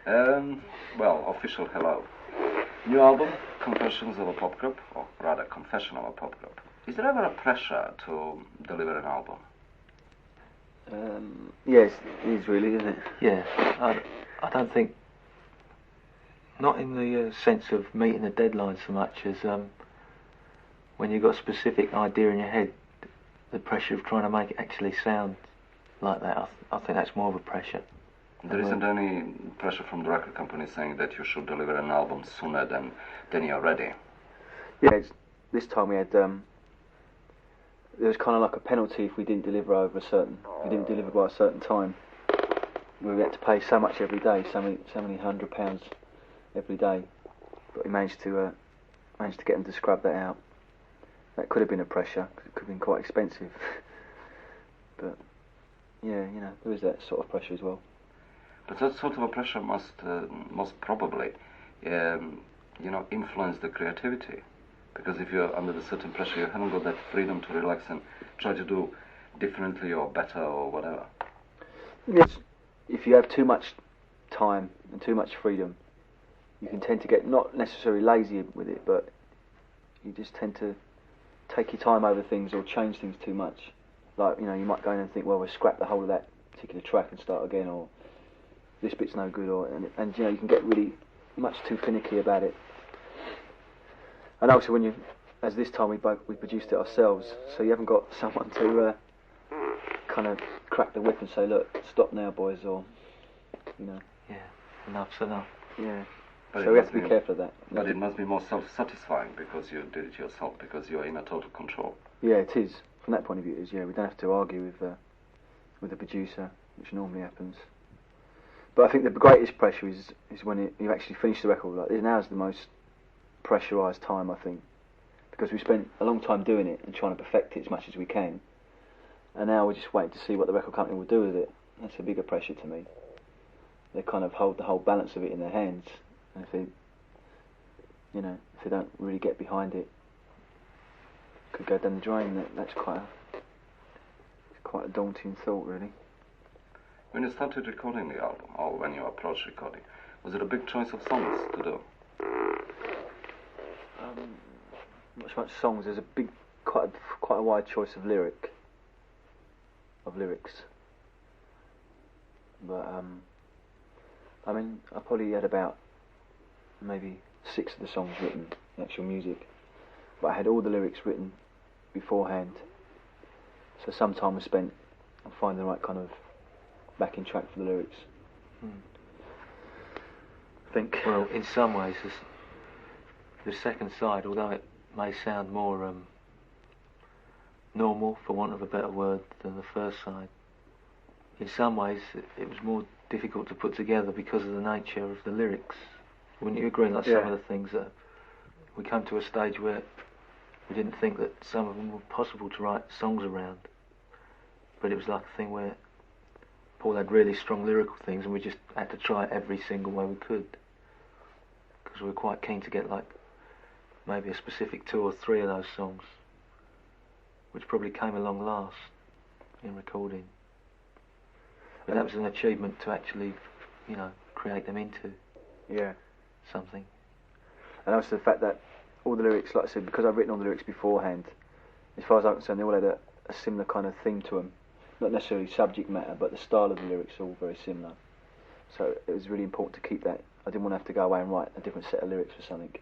Well, official hello. New album, Confessions of a Pop Group, or rather, Confession of a Pop Group. Is there ever a pressure to deliver an album? Yes, it is really, isn't it? Yeah, I don't think, not in the sense of meeting a deadline so much as when you've got a specific idea in your head, the pressure of trying to make it actually sound like that. I think that's more of a pressure. There isn't any pressure from the record company saying that you should deliver an album sooner than you're ready. Yeah, this time we had, there was kind of like a penalty if we didn't deliver over we didn't deliver by a certain time. We had to pay so much every day, so many £100 every day. But we managed to get them to scrub that out. That could have been a pressure, because it could have been quite expensive. But yeah, there is that sort of pressure as well. But that sort of a pressure must most probably, influence the creativity. Because if you're under a certain pressure, you haven't got that freedom to relax and try to do differently or better or whatever. Yes, if you have too much time and too much freedom, you can tend to get not necessarily lazy with it, but you just tend to take your time over things or change things too much. Like, you might go in and think, well, we'll scrap the whole of that particular track and start again, or this bit's no good, and you can get really much too finicky about it. And also as this time we produced it ourselves, so you haven't got someone to kind of crack the whip and say, look, stop now, boys, or, Yeah, enough's enough. Yeah. But So we have to be careful of that. But it must be more self-satisfying because you did it yourself, because you're in a total control. Yeah, it is. From that point of view, it is, yeah. We don't have to argue with the producer, which normally happens. But I think the greatest pressure is when you actually finish the record. Like, now is the most pressurised time, I think, because we spent a long time doing it and trying to perfect it as much as we can, and now we're just waiting to see what the record company will do with it. That's a bigger pressure to me. They kind of hold the whole balance of it in their hands, and if they don't really get behind it, it could go down the drain. That's quite a daunting thought, really. When you started recording the album, or when you approached recording, was it a big choice of songs to do? Not so much songs. There's quite a wide choice of lyrics. But I probably had about maybe 6 of the songs written, the actual music. But I had all the lyrics written beforehand. So some time was spent on finding the right kind of backing track for the lyrics. I think. Well, in some ways, the second side, although it may sound more normal, for want of a better word, than the first side, in some ways it was more difficult to put together because of the nature of the lyrics. Wouldn't you agree? Like some of the things that we come to a stage where we didn't think that some of them were possible to write songs around, but it was like a thing where Paul had really strong lyrical things and we just had to try it every single way we could, because we were quite keen to get like maybe a specific 2 or 3 of those songs, which probably came along last in recording. But that was an achievement to actually, create them into something. And also the fact that all the lyrics, like I said, because I've written all the lyrics beforehand, as far as I'm concerned, they all had a similar kind of theme to them. Not necessarily subject matter, but the style of the lyrics are all very similar. So it was really important to keep that. I didn't want to have to go away and write a different set of lyrics for something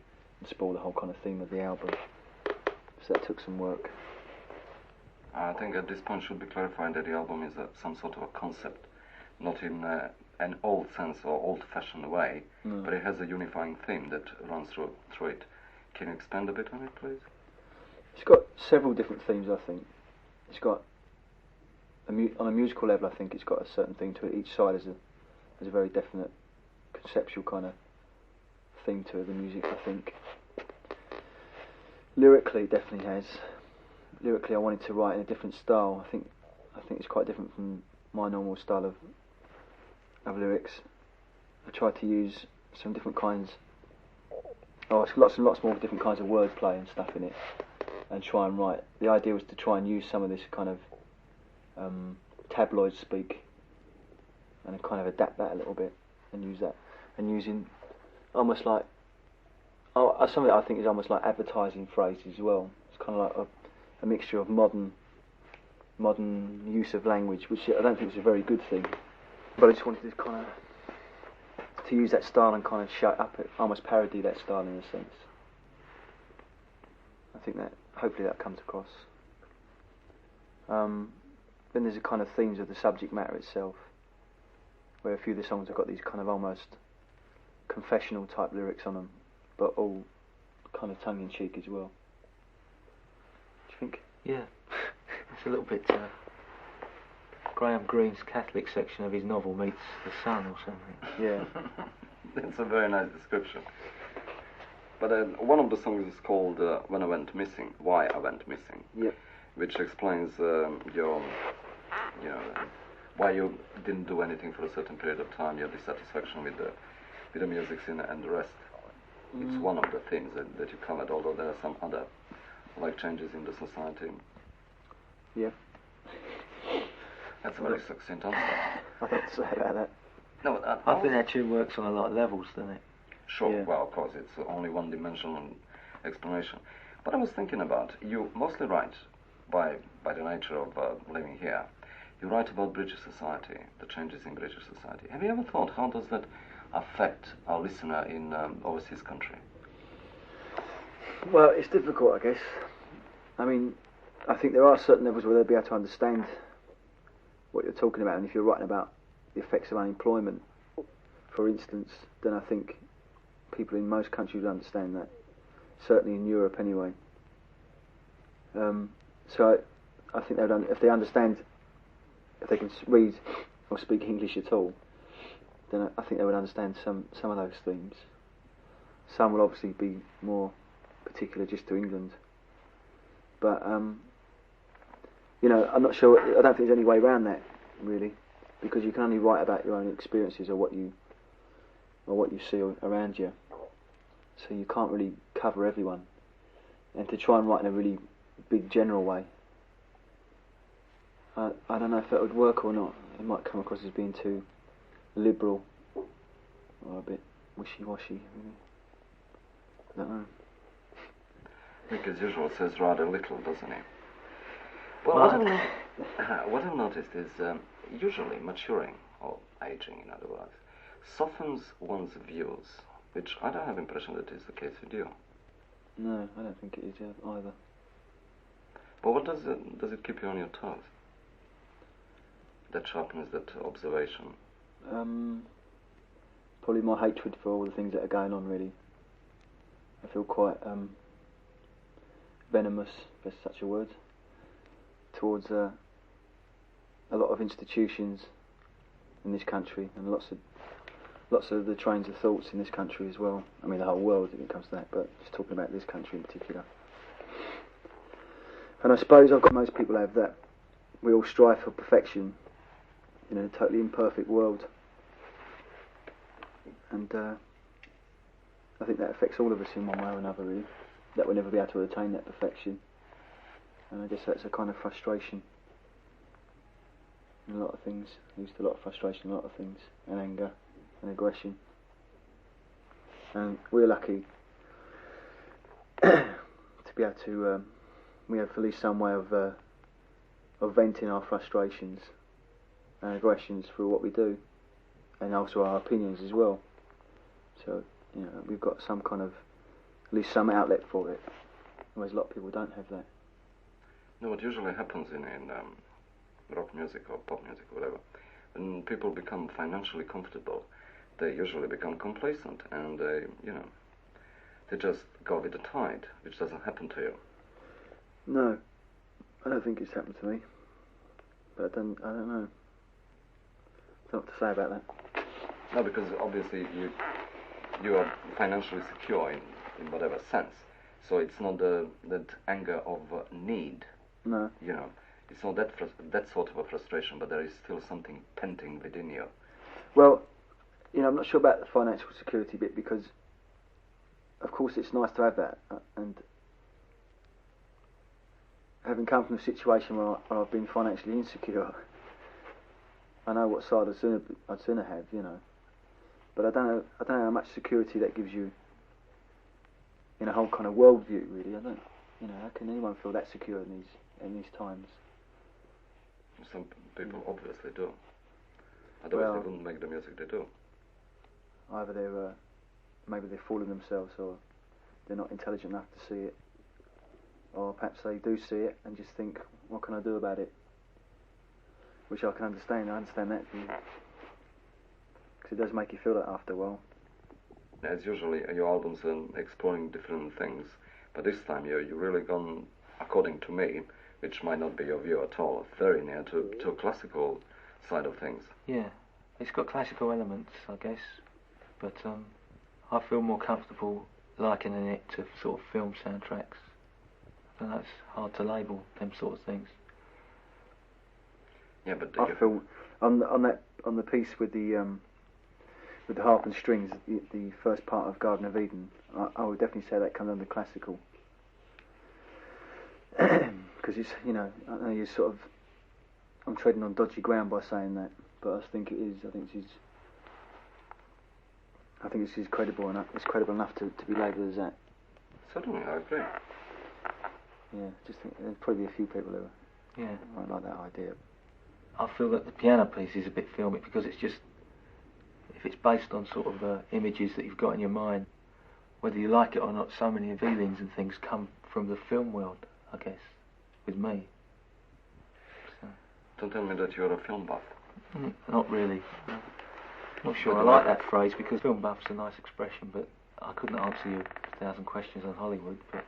and spoil the whole kind of theme of the album. So that took some work. I think at this point should be clarified that the album is some sort of a concept, not in an old sense or old-fashioned way, but it has a unifying theme that runs through it. Can you expand a bit on it, please? It's got several different themes, I think. It's got, on a musical level, I think it's got a certain theme to it. Each side has a very definite conceptual kind of theme to the music, I think. Lyrically, it definitely has. Lyrically, I wanted to write in a different style. I think it's quite different from my normal style of lyrics. I tried to use some different kinds. It's lots more different kinds of wordplay and stuff in it, and try and write. The idea was to try and use some of this kind of tabloid speak, and kind of adapt that a little bit and use that. and using almost like something I think is almost like advertising phrases as well. It's kind of like a mixture of modern use of language, which I don't think is a very good thing. But I just wanted to kind of to use that style and kind of shut up it, almost parody that style in a sense. I think that hopefully that comes across. Then there's the kind of themes of the subject matter itself, where a few of the songs have got these kind of almost confessional type lyrics on them, but all kind of tongue in cheek as well. Do you think? Yeah, it's a little bit Graham Greene's Catholic section of his novel meets The Sun or something. Yeah. That's a very nice description. But one of the songs is called When I Went Missing, Why I Went Missing. Yep. Which explains why you didn't do anything for a certain period of time, your dissatisfaction with the music scene and the rest. It's one of the things that you covered, although there are some other, like changes in the society. Yeah. That's a very succinct answer. I thought to say about that. No, I think that tune works on a lot of levels, doesn't it? Sure, Yeah. well, of course, it's only one-dimensional explanation. But I was thinking about, you mostly write, by the nature of living here, you write about British society, the changes in British society. Have you ever thought, how does that affect our listener in overseas country? Well, it's difficult, I guess. I mean, I think there are certain levels where they'll be able to understand what you're talking about, and if you're writing about the effects of unemployment, for instance, then I think people in most countries would understand that, certainly in Europe anyway. So I think if they understand, if they can read or speak English at all, then I think they would understand some of those themes. Some will obviously be more particular just to England, but I'm not sure. I don't think there's any way around that really, because you can only write about your own experiences or what you see around you. So you can't really cover everyone, and to try and write in a really big general way, I don't know if that would work or not. It might come across as being too liberal or a bit wishy-washy. I don't know. Nick, as usual, says rather little, doesn't he? Well, what I've noticed is usually maturing, or aging in other words, softens one's views, which I don't have the impression that is the case with you. No, I don't think it is either. But what does it keep you on your toes? That sharpness, that observation? Probably my hatred for all the things that are going on, really. I feel quite venomous, if there's such a word, towards a lot of institutions in this country, and lots of the trains of thoughts in this country as well. I mean, the whole world if it comes to that, but just talking about this country in particular. And I suppose most people have that. We all strive for perfection in a totally imperfect world, and I think that affects all of us in one way or another, really. That we'll never be able to attain that perfection, and I guess that's a kind of frustration in a lot of things. Used to a lot of frustration in a lot of things, and anger and aggression. And we're lucky to be able to we have at least some way of venting our frustrations and aggressions through what we do, and also our opinions as well. So we've got some kind of, at least some outlet for it, whereas a lot of people don't have that. No, what usually happens in rock music or pop music or whatever, when people become financially comfortable, they usually become complacent, and they just go with the tide, which doesn't happen to you. No, I don't think it's happened to me, but I don't know. I don't know what to say about that. No, because obviously you are financially secure in whatever sense, so it's not that anger of need. No. It's not that sort of a frustration, but there is still something panting within you. Well, I'm not sure about the financial security bit, because of course it's nice to have that, and having come from a situation where I've been financially insecure, I know what side I'd sooner have, But I don't know how much security that gives you in a whole kind of worldview. Really, I don't. You know, how can anyone feel that secure in these times? Some people obviously do. Otherwise, they wouldn't make the music they do. Either they're maybe they're fooling themselves, or they're not intelligent enough to see it, or perhaps they do see it and just think, what can I do about it? Which I can understand. I understand that view, because it does make you feel that after a while. As usually, your albums are exploring different things, but this time you're really gone, according to me, which might not be your view at all, very near to a classical side of things. Yeah, it's got classical elements, I guess, but I feel more comfortable likening it to sort of film soundtracks. I know it's hard to label them sort of things. Yeah, but I feel on the piece with the harp and strings, the first part of Garden of Eden, I would definitely say that comes under classical. Because it's, you know, I know you're sort of, I'm treading on dodgy ground by saying that, but I think it is. I think it's credible enough. It's credible enough to be labelled as that. Certainly, I agree. Yeah, just think there's probably a few people who might like that idea. I feel that the piano piece is a bit filmic because it's just, if it's based on sort of images that you've got in your mind, whether you like it or not, so many feelings and things come from the film world, I guess, with me. So. Don't tell me that you're a film buff. Not really. No. Not sure I like that phrase, because film buff's a nice expression, but I couldn't answer you 1,000 questions on Hollywood, but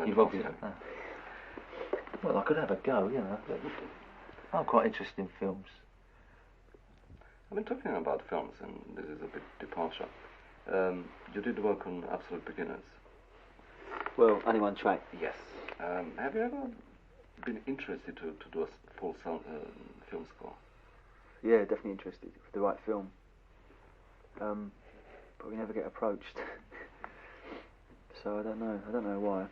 you've obviously... Well, I could have a go, you know. I'm quite interested in films. I've been talking about films, and this is a bit departure. You did work on Absolute Beginners. Well, only one track. Yes. Have you ever been interested to do a full sound, film score? Yeah, definitely interested for the right film. But we never get approached. So I don't know why.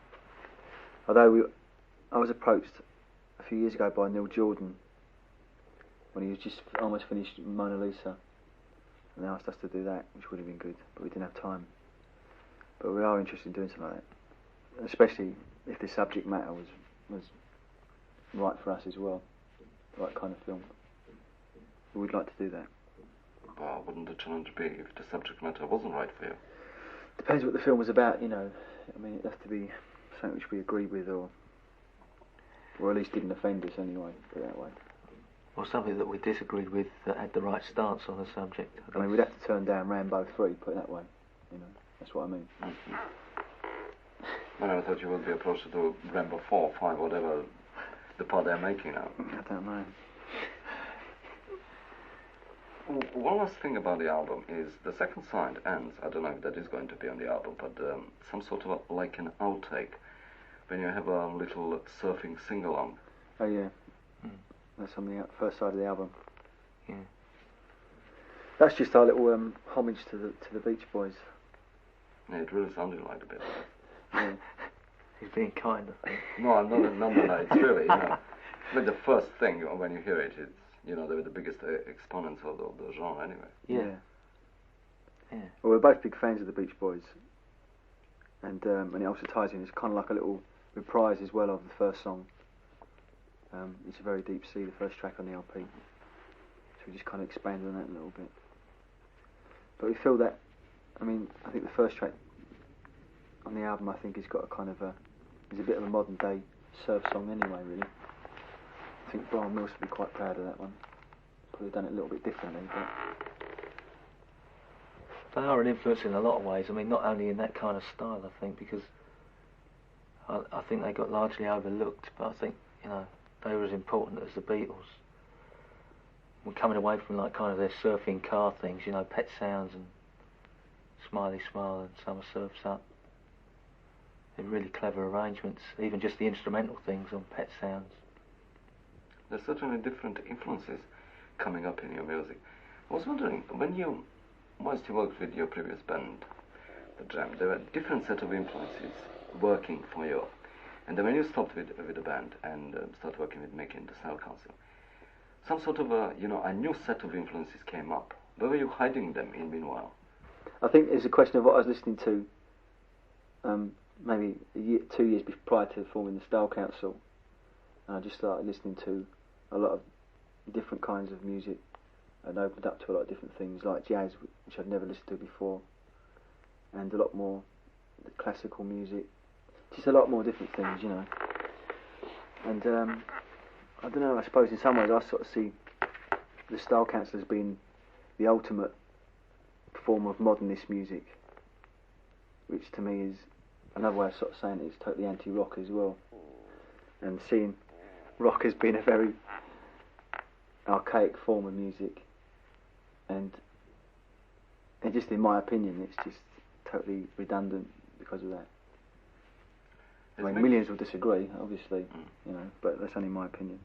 Although I was approached a few years ago by Neil Jordan when he was just almost finished Mona Lisa, and they asked us to do that, which would have been good, but we didn't have time. But we are interested in doing something like that, especially if the subject matter was right for us as well, the right kind of film. We'd like to do that. Well, wouldn't the challenge be if the subject matter wasn't right for you? Depends what the film was about, you know. I mean, it'd have to be something which we agreed with, or at least didn't offend us anyway, put it that way. Or something that we disagreed with that had the right stance on the subject. I mean, we'd have to turn down Rambo 3, put it that way. You know, that's what I mean. Mm-hmm. I never thought you would be approached to do Rambo 4, 5, whatever the part they're making now. I don't know. One last thing about the album is the second side ends, I don't know if that is going to be on the album, but some sort of like an outtake, when you have a little surfing sing-along. Oh yeah, that's on the first side of the album. Yeah. That's just our little homage to the Beach Boys. Yeah, it really sounded like a bit. Yeah. He's being kind, I think. No, I'm not. It's really, you know, I mean, the first thing when you hear it, it's, you know, they were the biggest exponents of the genre anyway. Yeah. Well, we're both big fans of the Beach Boys, and it also ties in. It's kind of like a little reprise as well of the first song. It's a very deep sea, the first track on the LP. So we just kind of expanded on that a little bit. But we feel that, I mean, I think the first track on the album, I think, has got a kind of is a bit of a modern day surf song anyway, really. I think Brian Mills would be quite proud of that one. Probably done it a little bit differently, but... They are an influence in a lot of ways. I mean, not only in that kind of style, I think, because I think they got largely overlooked, but I think, you know, they were as important as the Beatles. We're coming away from, like, kind of their surfing car things, you know, Pet Sounds and Smiley Smile and Summer Surf's Up. They're really clever arrangements, even just the instrumental things on Pet Sounds. There's certainly different influences coming up in your music. I was wondering, whilst you worked with your previous band, The Jam, there were a different set of influences working for you. And then when you stopped with the band and started working with making the Style Council, some sort of a new set of influences came up. Where were you hiding them in meanwhile? I think it's a question of what I was listening to maybe 2 years prior to forming the Style Council, and I just started listening to a lot of different kinds of music and opened up to a lot of different things like jazz, which I'd never listened to before, and a lot more classical music, just a lot more different things, you know. And I don't know, I suppose in some ways I sort of see the Style Council as being the ultimate form of modernist music, which to me is another way of sort of saying it is totally anti-rock as well, and seeing rock as being a very archaic form of music, and just in my opinion it's just totally redundant because of that. I mean, millions will disagree, obviously, you know, but that's only my opinion.